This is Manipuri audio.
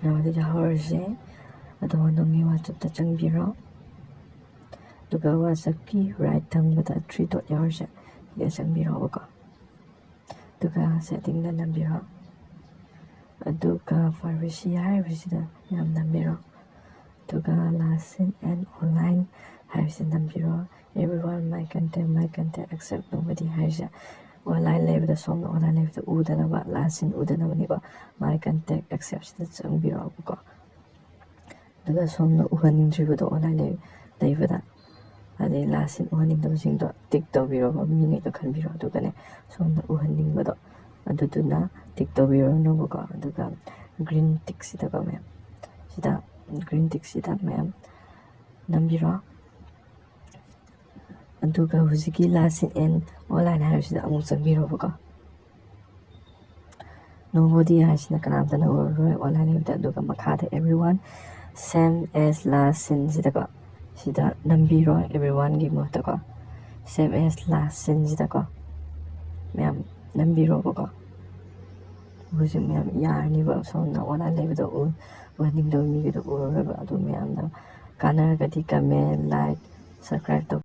나머지 자허르시 아도원동이 와접다 정비로 누가 와서기 right 탕보다 3 여르시 이게 정비로 오고 누가 세팅다 남비로 누가 파르시 하르시다 남 남비로 누가 lesson and online 하르시 남비로 everyone my content except nobody 하르시 online level song online level udana ba lesson udana ni ba my contact accept the song biro ko daga song no uhaning dribu do online level da ade lesson uhaning do sing do tiktok biro ba mi ngai do khan biro do kane song no uhaning ba do aduduna tiktok biro no ko daga green tick sida ba ma'am sida green tick sida ma'am nambiro aduga huziki lesson and online 하시다 아무 정비로 보고 nobody 하시나 그나마나 online 해도 누가 막하다 everyone same as lesson 시다가 시다 남비로 everyone 기 뭐다가 same as lesson 시다가 매 남비로 보고 무슨 매 야니 봐 손나 online 해도 원님도 미기도 오르고 아도 매한다 가나가디 까메 like subscribe